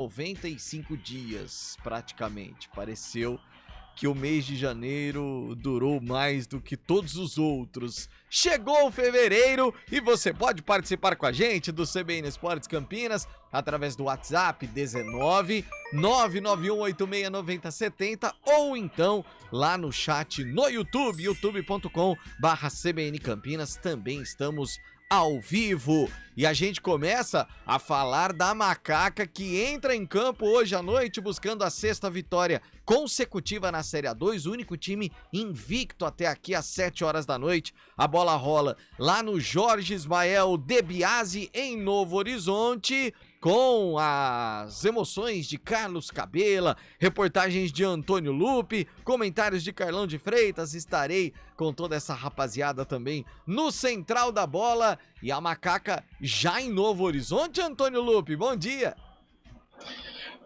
95 dias, praticamente. Pareceu que o mês de janeiro durou mais do que todos os outros. Chegou fevereiro e você pode participar com a gente do CBN Esportes Campinas através do WhatsApp 19 991869070 ou então lá no chat no YouTube, youtube.com/CBN Campinas. Também estamos ao vivo. E a gente começa a falar da Macaca, que entra em campo hoje à noite buscando a 6ª vitória consecutiva na Série A2, o único time invicto até aqui às 7 horas da noite. A bola rola lá no Jorge Ismael de Biasi, em Novo Horizonte, com as emoções de Carlos Cabela, reportagens de Antônio Lupe, comentários de Carlão de Freitas. Estarei com toda essa rapaziada também no Central da Bola. E a Macaca já em Novo Horizonte, Antônio Lupe, bom dia!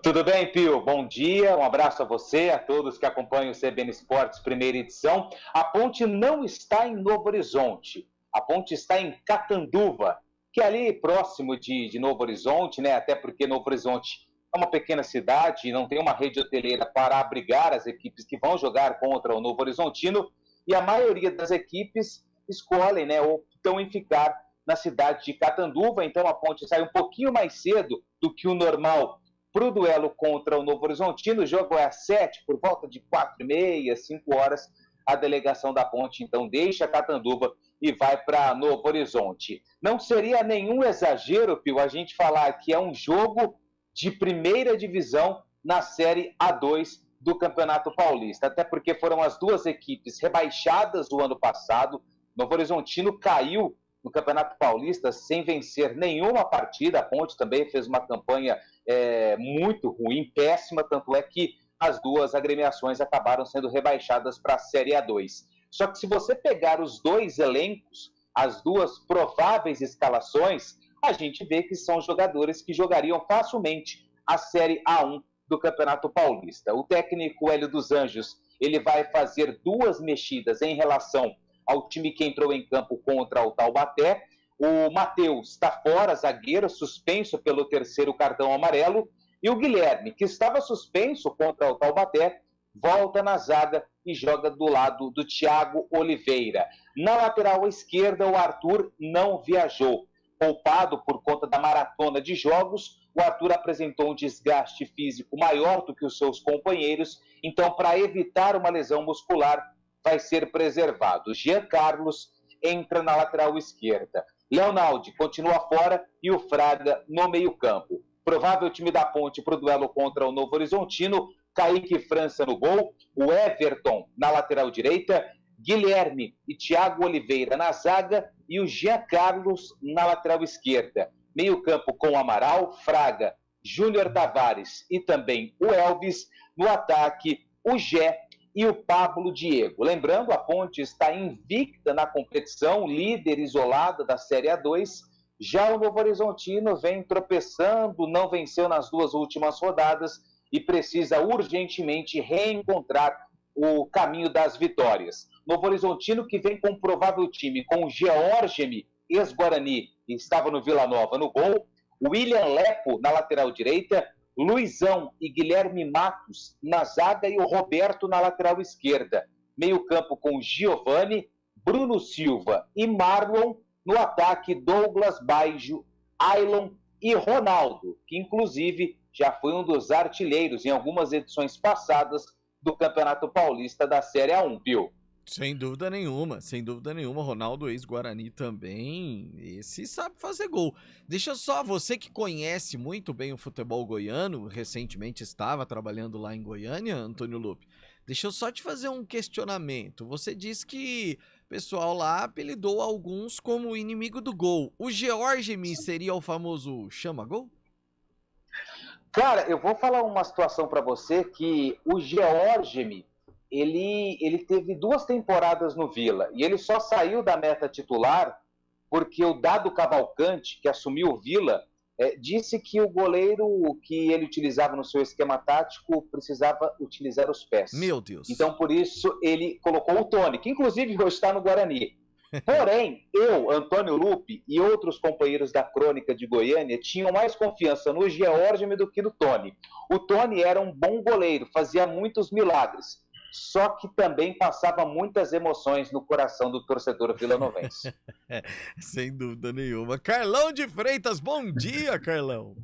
Tudo bem, Pio? Bom dia, um abraço a você, a todos que acompanham o CBN Esportes primeira edição. A Ponte não está em Novo Horizonte, a Ponte está em Catanduva, que é ali próximo de Novo Horizonte, né? Até porque Novo Horizonte é uma pequena cidade e não tem uma rede hoteleira para abrigar as equipes que vão jogar contra o Novo Horizontino, e a maioria das equipes escolhem, né, optam em ficar na cidade de Catanduva. Então a Ponte sai um pouquinho mais cedo do que o normal para o duelo contra o Novo Horizontino. O jogo é às 7, por volta de 4h30, 5 horas, a delegação da Ponte então deixa Catanduva e vai para Novo Horizonte. Não seria nenhum exagero, Pio, a gente falar que é um jogo de primeira divisão na Série A2 do Campeonato Paulista, até porque foram as duas equipes rebaixadas do ano passado. Novo Horizontino caiu no Campeonato Paulista sem vencer nenhuma partida. A Ponte também fez uma campanha muito ruim, péssima, tanto é que as duas agremiações acabaram sendo rebaixadas para a Série A2. Só que se você pegar os dois elencos, as duas prováveis escalações, a gente vê que são jogadores que jogariam facilmente a Série A1 do Campeonato Paulista. O técnico Hélio dos Anjos, ele vai fazer duas mexidas em relação ao time que entrou em campo contra o Taubaté. O Matheus está fora, zagueiro, suspenso pelo 3º cartão amarelo, e o Guilherme, que estava suspenso contra o Taubaté, volta na zaga e joga do lado do Thiago Oliveira. Na lateral esquerda, o Arthur não viajou. Poupado por conta da maratona de jogos, o Arthur apresentou um desgaste físico maior do que os seus companheiros, então, para evitar uma lesão muscular, vai ser preservado. Jean Carlos entra na lateral esquerda. Leonaldi continua fora e o Fraga no meio-campo. Provável time da Ponte para o duelo contra o Novo Horizontino: Kaique França no gol, o Everton na lateral direita, Guilherme e Thiago Oliveira na zaga e o Jean Carlos na lateral esquerda. Meio-campo com Amaral, Fraga, Júnior Tavares e também o Elvis. No ataque, o Gé e o Pablo Diego. Lembrando, a Ponte está invicta na competição, líder isolada da Série A2. Já o Novo Horizontino vem tropeçando, não venceu nas duas últimas rodadas e precisa urgentemente reencontrar o caminho das vitórias. Novo Horizontino, que vem com um provável time com Georgemi, ex-Guarani, que estava no Vila Nova, no gol, William Lepo na lateral direita, Luizão e Guilherme Matos na zaga e o Roberto na lateral esquerda. Meio-campo com Giovani, Bruno Silva e Marlon. No ataque, Douglas Baggio, Ailon e Ronaldo, que inclusive já foi um dos artilheiros em algumas edições passadas do Campeonato Paulista da Série A1, viu? Sem dúvida nenhuma, Ronaldo, ex-Guarani também, esse sabe fazer gol. Deixa só, você que conhece muito bem o futebol goiano, recentemente estava trabalhando lá em Goiânia, Antônio Lupe, deixa eu só te fazer um questionamento. Você disse que o pessoal lá apelidou alguns como inimigo do gol. O Georgemi seria o famoso chama-gol? Cara, eu vou falar uma situação para você que o Georgemi, ele teve 2 temporadas no Vila e ele só saiu da meta titular porque o Dado Cavalcante, que assumiu o Vila, disse que o goleiro que ele utilizava no seu esquema tático precisava utilizar os pés. Meu Deus. Então, por isso, ele colocou o Tony, que inclusive hoje está no Guarani. Porém, eu, Antônio Lupi e outros companheiros da Crônica de Goiânia tinham mais confiança no Georgime do que no Tony. O Tony era um bom goleiro, fazia muitos milagres, só que também passava muitas emoções no coração do torcedor vilanovense. Sem dúvida nenhuma. Carlão de Freitas, bom dia, Carlão.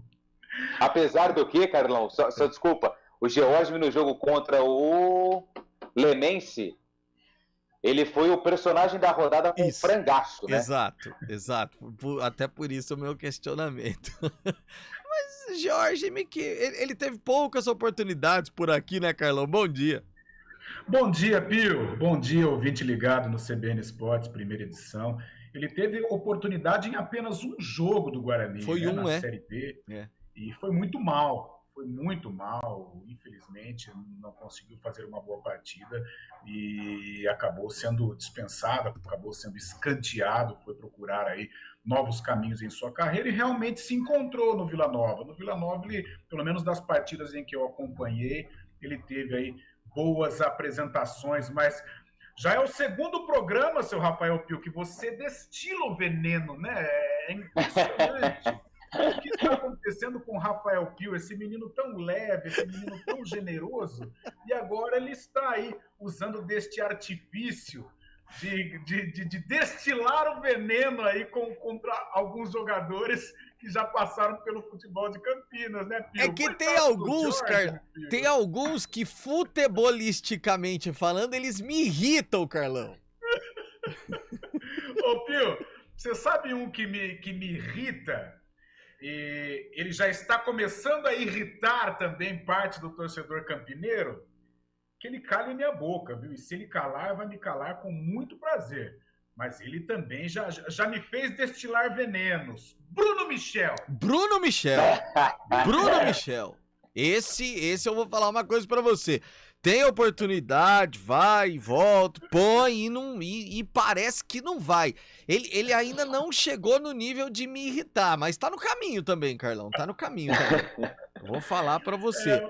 Apesar do que, Carlão, só desculpa, o Georgime no jogo contra o Lemense, ele foi o personagem da rodada com Isso. frangaço, né? Exato. Até por isso o meu questionamento. Mas Jorge, ele teve poucas oportunidades por aqui, né, Carlão? Bom dia. Bom dia, Pio. Bom dia, ouvinte ligado no CBN Esportes, primeira edição. Ele teve oportunidade em apenas um jogo do Guarani, Foi na Série B, e foi muito mal. Infelizmente, não conseguiu fazer uma boa partida e acabou sendo dispensado, acabou sendo escanteado, foi procurar aí novos caminhos em sua carreira e realmente se encontrou no Vila Nova. No Vila Nova, ele, pelo menos das partidas em que eu acompanhei, ele teve aí boas apresentações, mas já é o segundo programa, seu Rafael Pio, que você destila o veneno, né? É impressionante. O que está acontecendo com o Rafael Pio, esse menino tão leve, esse menino tão generoso, e agora ele está aí usando deste artifício de destilar o veneno aí contra alguns jogadores que já passaram pelo futebol de Campinas, né, Pio? É que tem alguns, cara, tem alguns que futebolisticamente falando, eles me irritam, Carlão. Ô, Pio, você sabe um que me irrita? E ele já está começando a irritar também parte do torcedor campineiro, que ele cale minha boca, viu? E se ele calar, vai me calar com muito prazer. Mas ele também já me fez destilar venenos. Bruno Michel! Bruno Michel! Esse eu vou falar uma coisa pra você. Tem oportunidade, vai e volta, põe e parece que não vai. Ele ainda não chegou no nível de me irritar, mas tá no caminho também, Carlão. Tá no caminho também. Eu vou falar pra você.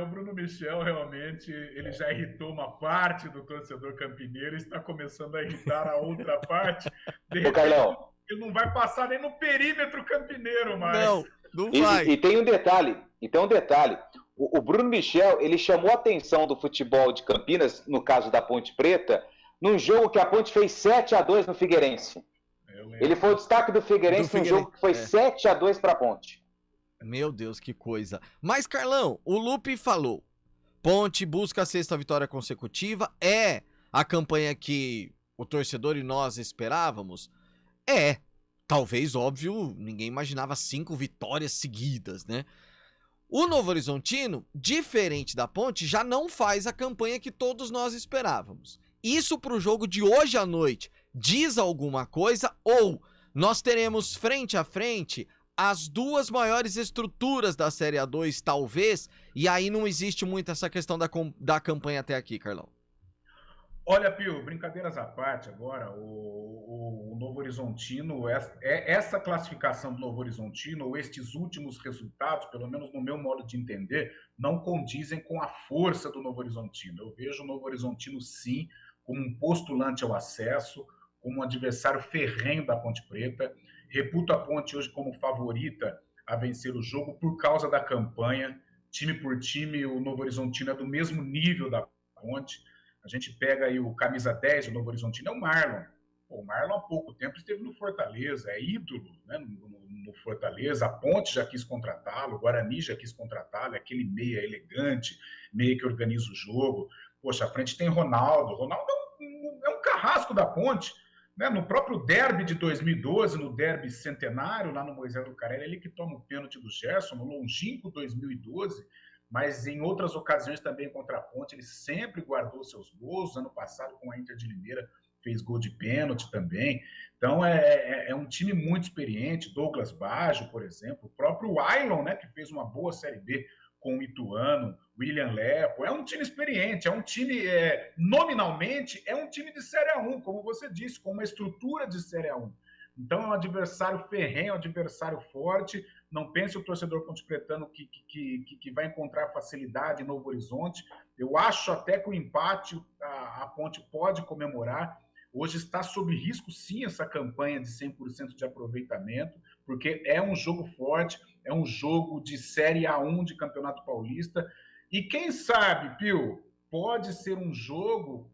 O Bruno Michel realmente ele já irritou uma parte do torcedor campineiro e está começando a irritar a outra parte. De repente, Carlão, ele não vai passar nem no perímetro campineiro mais. Não vai. E tem um detalhe. O Bruno Michel, ele chamou a atenção do futebol de Campinas, no caso da Ponte Preta, num jogo que a Ponte fez 7-2 no Figueirense. Ele foi o destaque do Figueirense num jogo que foi 7-2 para a Ponte. Meu Deus, que coisa. Mas, Carlão, o Lupi falou, Ponte busca a 6ª vitória consecutiva, é a campanha que o torcedor e nós esperávamos? Talvez, óbvio, ninguém imaginava 5 vitórias seguidas, né? O Novo Horizontino, diferente da Ponte, já não faz a campanha que todos nós esperávamos. Isso para o jogo de hoje à noite diz alguma coisa ou nós teremos frente a frente as duas maiores estruturas da Série A2, talvez, e aí não existe muito essa questão da campanha até aqui, Carlão? Olha, Pio, brincadeiras à parte agora, o Novo Horizontino, essa classificação do Novo Horizontino, ou estes últimos resultados, pelo menos no meu modo de entender, não condizem com a força do Novo Horizontino. Eu vejo o Novo Horizontino, sim, como um postulante ao acesso, como um adversário ferrenho da Ponte Preta. Reputo a Ponte hoje como favorita a vencer o jogo por causa da campanha. Time por time, o Novo Horizontino é do mesmo nível da Ponte. A gente pega aí o camisa 10 do Novo Horizontino, é o Marlon. O Marlon há pouco tempo esteve no Fortaleza, é ídolo, né, no Fortaleza. A Ponte já quis contratá-lo, o Guarani já quis contratá-lo, é aquele meia elegante, meia que organiza o jogo. Poxa, à frente tem Ronaldo. Ronaldo é um carrasco da Ponte. Né? No próprio derby de 2012, no derby centenário, lá no Moisés do Carelli, ele que toma o pênalti do Gerson, no longínquo 2012, mas em outras ocasiões também contra a Ponte, ele sempre guardou seus gols. Ano passado, com a Inter de Limeira, fez gol de pênalti também. Então, é um time muito experiente. Douglas Baggio, por exemplo, o próprio Ailon, né, que fez uma boa Série B com o Ituano, William Lepo. É um time experiente, é um time, nominalmente, é um time de Série A1, como você disse, com uma estrutura de Série A1. Então, é um adversário ferrenho, é um adversário forte. Não pense o torcedor pontepretano que vai encontrar facilidade em Novo Horizonte. Eu acho até que o empate a Ponte pode comemorar, Hoje está sob risco, sim, essa campanha de 100% de aproveitamento, porque é um jogo forte, é um jogo de Série A1 de Campeonato Paulista. E quem sabe, Pio, pode ser um jogo,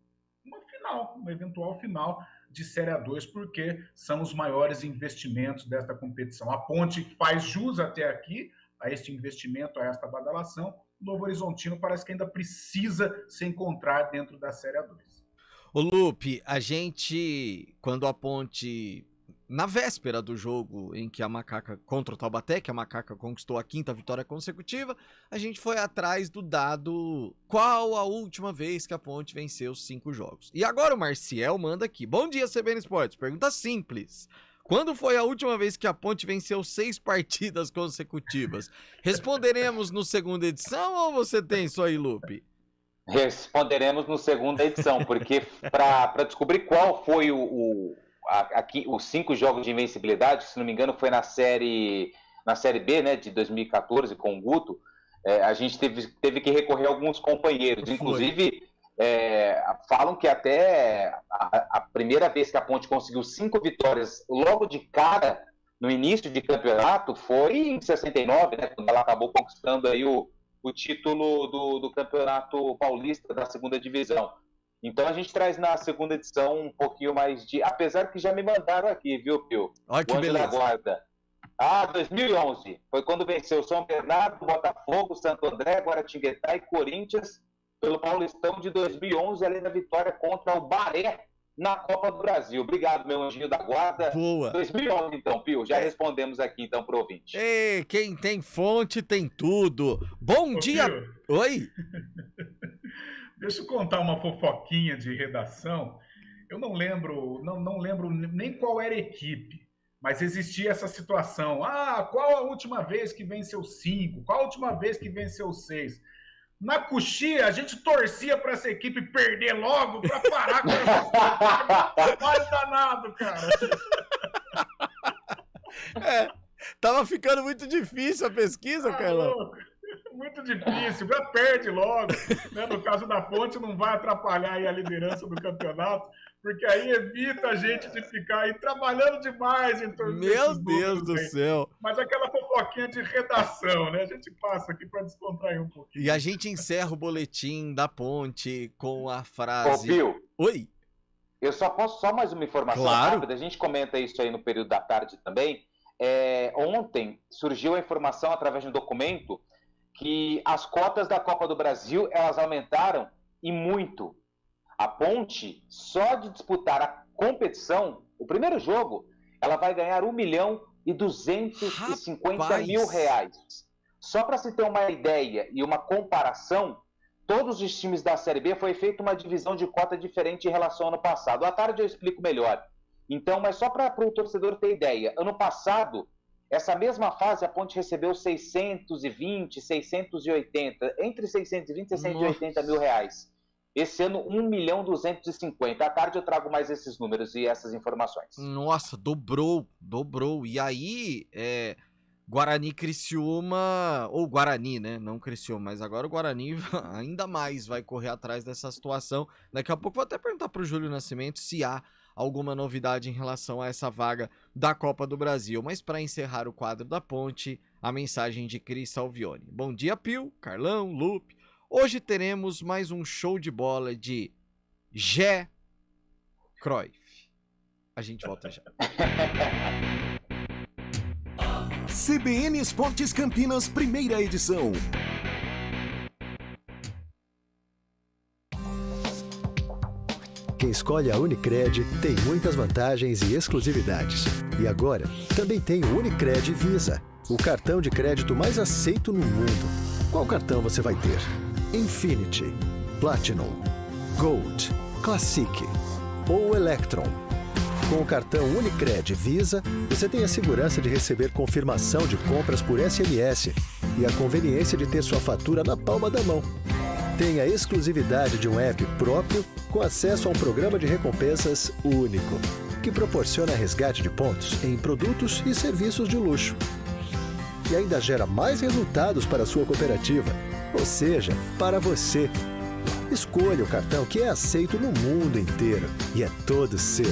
uma eventual final de Série A2, porque são os maiores investimentos desta competição. A Ponte faz jus até aqui a este investimento, a esta badalação. O Novo Horizontino parece que ainda precisa se encontrar dentro da Série A2. Ô Lupe, a gente, quando a Ponte, na véspera do jogo em que a Macaca, contra o Taubaté, que a Macaca conquistou a 5ª vitória consecutiva, a gente foi atrás do dado qual a última vez que a Ponte venceu 5 jogos. E agora o Marciel manda aqui. Bom dia, CBN Esportes. Pergunta simples. Quando foi a última vez que a Ponte venceu 6 partidas consecutivas? Responderemos no segunda edição ou você tem isso aí, Lupe? Responderemos no segunda edição, porque para descobrir qual foi os 5 jogos de invencibilidade, se não me engano foi na série B, né, de 2014 com o Guto, a gente teve que recorrer a alguns companheiros, inclusive falam que até a primeira vez que a Ponte conseguiu 5 vitórias logo de cara no início de campeonato foi em 69, né, quando ela acabou conquistando aí o título do Campeonato Paulista da segunda divisão. Então a gente traz na segunda edição um pouquinho mais de... Apesar que já me mandaram aqui, viu, Pio? Olha que beleza. Da Guarda. 2011. Foi quando venceu São Bernardo, Botafogo, Santo André, Guaratinguetá e Corinthians pelo Paulistão de 2011, além da vitória contra o Baré na Copa do Brasil. Obrigado, meu anjinho da guarda. Boa. 2011, então, Pio. Já respondemos aqui, então, pro ouvinte. Ei, quem tem fonte tem tudo. Bom dia. Pio. Oi? Deixa eu contar uma fofoquinha de redação. Eu não lembro nem qual era a equipe, mas existia essa situação. Qual a última vez que venceu 5? Qual a última vez que venceu 6? Na Coxia, a gente torcia para essa equipe perder logo para parar com essa trabalho danado, cara. Tava ficando muito difícil a pesquisa, Carlão. Muito difícil, já perde logo. Né? No caso da Ponte, não vai atrapalhar aí a liderança do campeonato, porque aí evita a gente de ficar aí trabalhando demais em torno Meu Deus do céu. Mas aquela fofoquinha de redação, né? A gente passa aqui para descontrair um pouquinho. E a gente encerra o boletim da Ponte com a frase... Ô, Pio. Oi? Eu só posso só mais uma informação rápida. A gente comenta isso aí no período da tarde também. Ontem surgiu a informação através de um documento que as cotas da Copa do Brasil, elas aumentaram e muito. A Ponte, só de disputar a competição, o primeiro jogo, ela vai ganhar R$1.250.000. Só para se ter uma ideia e uma comparação, todos os times da Série B foi feita uma divisão de cota diferente em relação ao ano passado. À tarde eu explico melhor. Então, mas só para o torcedor ter ideia, ano passado, essa mesma fase, a Ponte recebeu 620, 680, entre 620 e 680 mil reais. Esse ano, 1.250.000. À tarde eu trago mais esses números e essas informações. Nossa, dobrou. E aí, Guarani Criciúma, ou Guarani, né? Não Criciúma, mas agora o Guarani ainda mais vai correr atrás dessa situação. Daqui a pouco vou até perguntar pro Júlio Nascimento se há alguma novidade em relação a essa vaga da Copa do Brasil. Mas para encerrar o quadro da Ponte, a mensagem de Cris Salvione. Bom dia, Pio, Carlão, Lupe. Hoje teremos mais um show de bola de Gé Cruyff. A gente volta já. CBN Esportes Campinas, primeira edição. Quem escolhe a Unicred tem muitas vantagens e exclusividades. E agora, também tem o Unicred Visa, o cartão de crédito mais aceito no mundo. Qual cartão você vai ter? Infinity, Platinum, Gold, Classic ou Electron. Com o cartão Unicred Visa, você tem a segurança de receber confirmação de compras por SMS e a conveniência de ter sua fatura na palma da mão. Tem a exclusividade de um app próprio com acesso a um programa de recompensas único, que proporciona resgate de pontos em produtos e serviços de luxo. E ainda gera mais resultados para a sua cooperativa, ou seja, para você. Escolha o cartão que é aceito no mundo inteiro e é todo seu.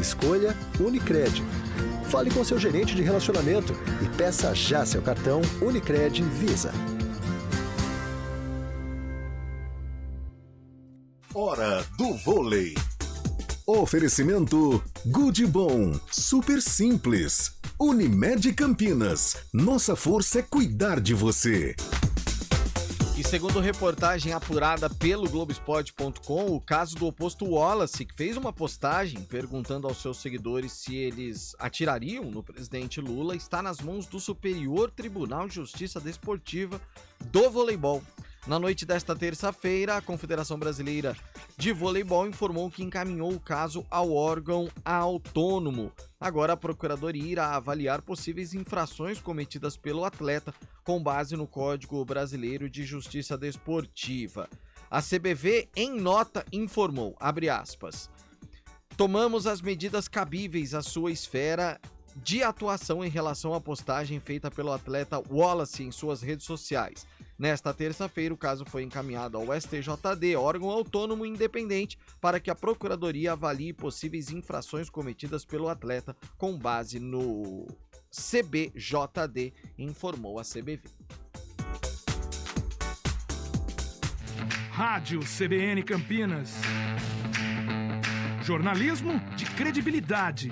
Escolha Unicred. Fale com seu gerente de relacionamento e peça já seu cartão Unicred Visa. Hora do vôlei. Oferecimento Good Bom, super simples. Unimed Campinas, nossa força é cuidar de você. E segundo reportagem apurada pelo Globoesporte.com, o caso do oposto Wallace, que fez uma postagem perguntando aos seus seguidores se eles atirariam no presidente Lula, está nas mãos do Superior Tribunal de Justiça Desportiva do Voleibol. Na noite desta terça-feira, a Confederação Brasileira de Voleibol informou que encaminhou o caso ao órgão autônomo. Agora a Procuradoria irá avaliar possíveis infrações cometidas pelo atleta com base no Código Brasileiro de Justiça Desportiva. A CBV, em nota, informou, abre aspas, tomamos as medidas cabíveis à sua esfera de atuação em relação à postagem feita pelo atleta Wallace em suas redes sociais. Nesta terça-feira, o caso foi encaminhado ao STJD, órgão autônomo independente, para que a Procuradoria avalie possíveis infrações cometidas pelo atleta com base no CBJD, informou a CBV. Rádio CBN Campinas. Jornalismo de credibilidade.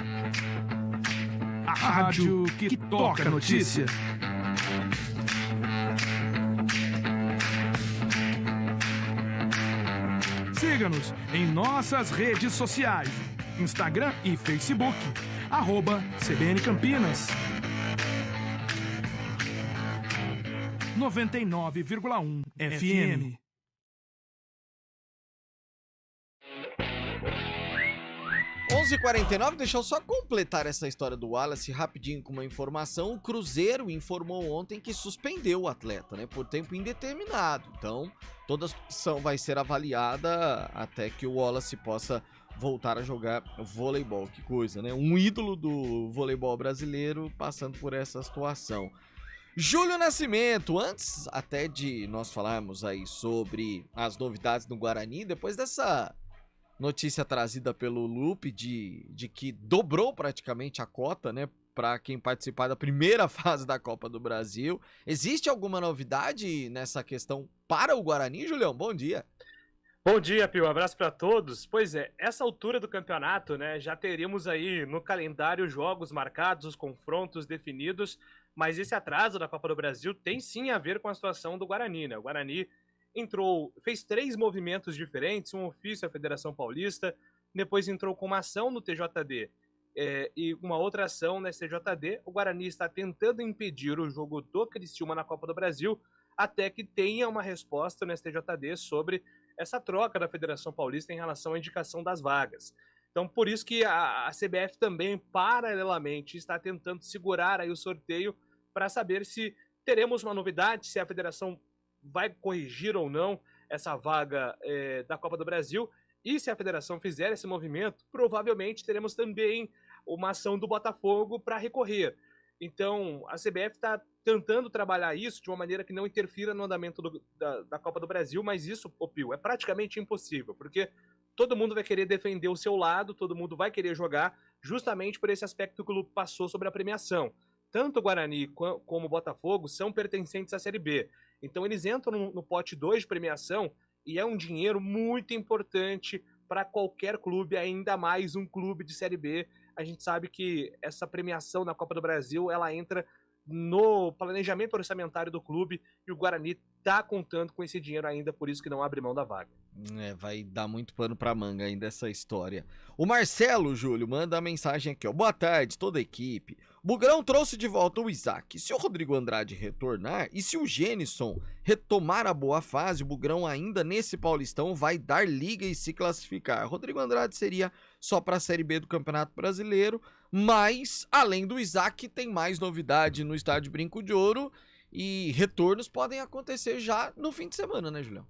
A rádio que toca a notícia. Siga-nos em nossas redes sociais, Instagram e Facebook, @CBN Campinas. 99,1 FM. 11h49, deixa eu só completar essa história do Wallace rapidinho com uma informação. O Cruzeiro informou ontem que suspendeu o atleta, né, por tempo indeterminado. Então, toda a situação vai ser avaliada até que o Wallace possa voltar a jogar voleibol. Que coisa, né? Um ídolo do voleibol brasileiro passando por essa situação. Júlio Nascimento, antes até de nós falarmos aí sobre as novidades do Guarani, depois dessa notícia trazida pelo Lupe de que dobrou praticamente a cota, né, para quem participar da primeira fase da Copa do Brasil. Existe alguma novidade nessa questão para o Guarani, Julião? Bom dia. Bom dia, Pio. Um abraço para todos. Pois é, essa altura do campeonato, né, já teríamos aí no calendário os jogos marcados, os confrontos definidos, mas esse atraso da Copa do Brasil tem sim a ver com a situação do Guarani, né? O Guarani fez 3 movimentos diferentes, um ofício à Federação Paulista, depois entrou com uma ação no TJD e uma outra ação na STJD. O Guarani está tentando impedir o jogo do Criciúma na Copa do Brasil até que tenha uma resposta no STJD sobre essa troca da Federação Paulista em relação à indicação das vagas. Então, por isso que a CBF também, paralelamente, está tentando segurar aí o sorteio para saber se teremos uma novidade, se a Federação vai corrigir ou não essa vaga da Copa do Brasil, e se a federação fizer esse movimento, provavelmente teremos também uma ação do Botafogo para recorrer. Então, a CBF está tentando trabalhar isso de uma maneira que não interfira no andamento da Copa do Brasil, mas isso, Pio, é praticamente impossível, porque todo mundo vai querer defender o seu lado, todo mundo vai querer jogar, justamente por esse aspecto que o Lupe passou sobre a premiação. Tanto o Guarani como o Botafogo são pertencentes à Série B. Então eles entram no pote 2 de premiação e é um dinheiro muito importante para qualquer clube, ainda mais um clube de Série B. A gente sabe que essa premiação na Copa do Brasil, ela entra no planejamento orçamentário do clube e o Guarani está contando com esse dinheiro ainda, por isso que não abre mão da vaga. Vai dar muito pano pra manga ainda essa história. O Marcelo, Júlio, manda a mensagem aqui, ó. Boa tarde, toda a equipe. O Bugrão trouxe de volta o Isaac. Se o Rodrigo Andrade retornar e se o Gênison retomar a boa fase, o Bugrão ainda nesse Paulistão vai dar liga e se classificar. Rodrigo Andrade seria só para a Série B do Campeonato Brasileiro, mas além do Isaac tem mais novidade no Estádio Brinco de Ouro e retornos podem acontecer já no fim de semana, né, Julião?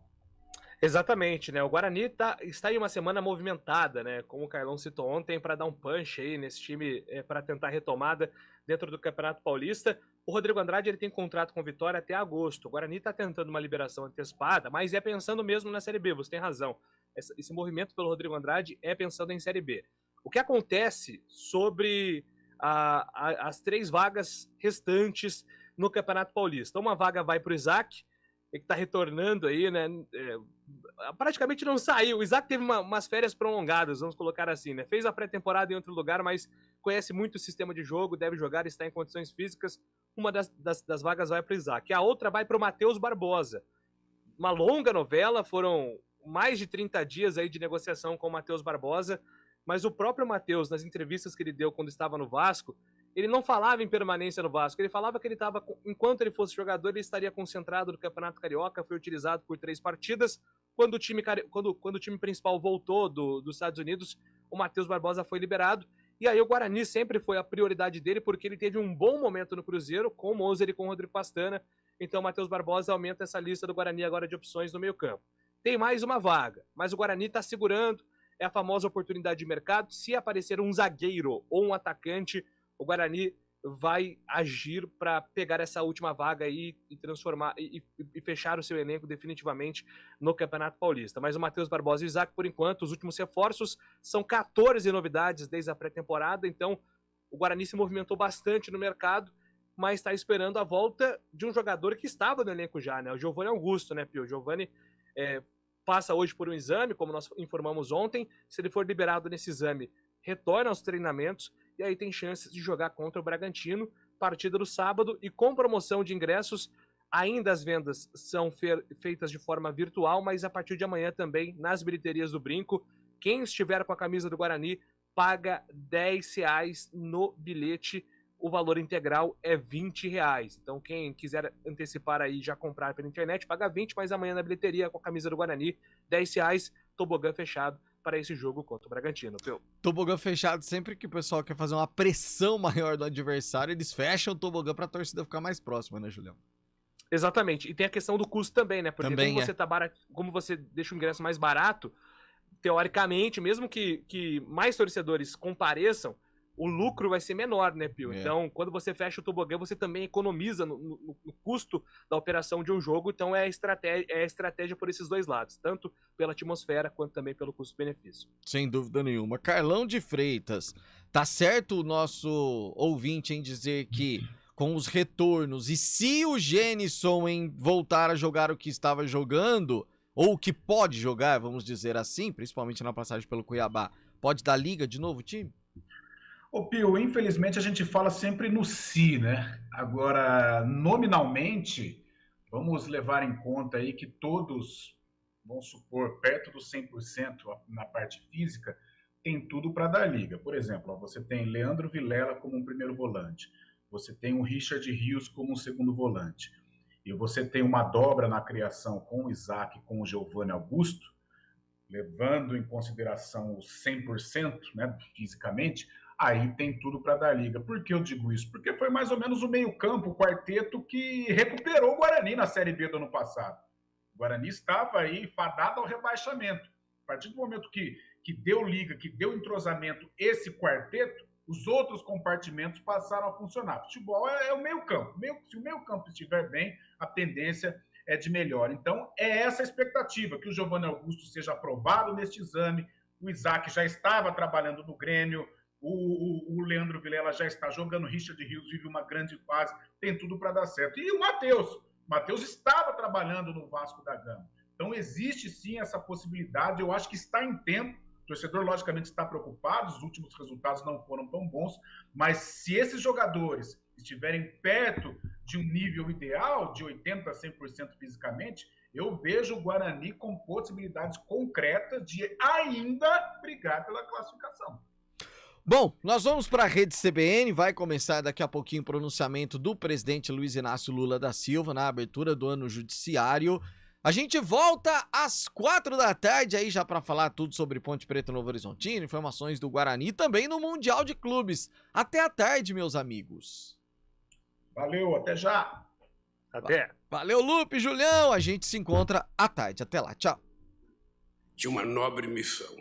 Exatamente, né? O Guarani está em uma semana movimentada, né? Como o Carlão citou ontem, para dar um punch aí nesse time, para tentar retomada dentro do Campeonato Paulista. O Rodrigo Andrade ele tem contrato com o Vitória até agosto. O Guarani está tentando uma liberação antecipada, mas é pensando mesmo na Série B, você tem razão. Esse movimento pelo Rodrigo Andrade é pensando em Série B. O que acontece sobre as 3 vagas restantes no Campeonato Paulista? Uma vaga vai para o Isaac, que está retornando aí, né? Praticamente não saiu. O Isaac teve umas férias prolongadas, vamos colocar assim, né? Fez a pré-temporada em outro lugar, mas conhece muito o sistema de jogo, deve jogar e está em condições físicas. Uma das vagas vai para o Isaac. A outra vai para o Matheus Barbosa. Uma longa novela, foram mais de 30 dias aí de negociação com o Matheus Barbosa, mas o próprio Matheus, nas entrevistas que ele deu quando estava no Vasco, ele não falava em permanência no Vasco, ele falava que ele estava, enquanto ele fosse jogador, ele estaria concentrado no Campeonato Carioca, foi utilizado por 3 partidas. Quando o time principal voltou dos Estados Unidos, o Matheus Barbosa foi liberado, e aí o Guarani sempre foi a prioridade dele, porque ele teve um bom momento no Cruzeiro, com o Moser e com o Rodrigo Pastana, então o Matheus Barbosa aumenta essa lista do Guarani agora de opções no meio campo. Tem mais uma vaga, mas o Guarani está segurando, é a famosa oportunidade de mercado. Se aparecer um zagueiro ou um atacante, o Guarani vai agir para pegar essa última vaga aí e transformar e fechar o seu elenco definitivamente no Campeonato Paulista. Mas o Matheus Barbosa e o Isaac, por enquanto, os últimos reforços são 14 novidades desde a pré-temporada, então o Guarani se movimentou bastante no mercado, mas está esperando a volta de um jogador que estava no elenco já, né? O Giovanni Augusto, né, Pio? O Giovanni passa hoje por um exame, como nós informamos ontem. Se ele for liberado nesse exame, retorna aos treinamentos e aí tem chances de jogar contra o Bragantino, partida do sábado, e com promoção de ingressos. Ainda as vendas são feitas de forma virtual, mas a partir de amanhã também nas bilheterias do Brinco. Quem estiver com a camisa do Guarani paga R$10 no bilhete. O valor integral é R$20. Então quem quiser antecipar aí, já comprar pela internet, paga 20, mas amanhã na bilheteria com a camisa do Guarani, R$10, tobogã fechado para esse jogo contra o Bragantino. Tobogã fechado, sempre que o pessoal quer fazer uma pressão maior do adversário, eles fecham o tobogã para a torcida ficar mais próxima, né, Julião? Exatamente. E tem a questão do custo também, né? Porque também como você deixa o ingresso mais barato, teoricamente, mesmo que mais torcedores compareçam, o lucro vai ser menor, né, Pio? Então, quando você fecha o tobogã, você também economiza no custo da operação de um jogo. Então, é a estratégia por esses dois lados, tanto pela atmosfera quanto também pelo custo-benefício. Sem dúvida nenhuma. Carlão de Freitas, tá certo o nosso ouvinte em dizer que com os retornos, e se o Genisson voltar a jogar o que estava jogando, ou o que pode jogar, vamos dizer assim, principalmente na passagem pelo Cuiabá, pode dar liga de novo o time? Ô Pio, infelizmente a gente fala sempre no si, né? Agora, nominalmente, vamos levar em conta aí que todos, vamos supor, perto dos 100% na parte física, tem tudo para dar liga. Por exemplo, você tem Leandro Vilela como um primeiro volante, você tem o Richard Rios como um segundo volante, e você tem uma dobra na criação com o Isaac e com o Giovanni Augusto, levando em consideração o 100%, né, fisicamente, aí tem tudo para dar liga. Por que eu digo isso? Porque foi mais ou menos o meio-campo, o quarteto que recuperou o Guarani na Série B do ano passado. O Guarani estava aí fadado ao rebaixamento. A partir do momento que deu liga, que deu entrosamento esse quarteto, os outros compartimentos passaram a funcionar. Futebol é o meio-campo. Se o meio-campo estiver bem, a tendência é de melhor. Então, é essa a expectativa, que o Giovanni Augusto seja aprovado neste exame. O Isaac já estava trabalhando no Grêmio, o Leandro Vilela já está jogando, o Richard Rios vive uma grande fase, tem tudo para dar certo. E o Matheus estava trabalhando no Vasco da Gama. Então existe sim essa possibilidade, eu acho que está em tempo. O torcedor logicamente está preocupado, os últimos resultados não foram tão bons, mas se esses jogadores estiverem perto de um nível ideal, de 80% a 100% fisicamente, eu vejo o Guarani com possibilidades concretas de ainda brigar pela classificação. Bom, nós vamos para a Rede CBN, vai começar daqui a pouquinho o pronunciamento do presidente Luiz Inácio Lula da Silva na abertura do ano judiciário. A gente volta às 16h aí já para falar tudo sobre Ponte Preta e Novo Horizontino, informações do Guarani e também no Mundial de Clubes. Até à tarde, meus amigos. Valeu, até já. Até. Valeu, Lupe, Julião, a gente se encontra à tarde. Até lá, tchau. de uma nobre missão.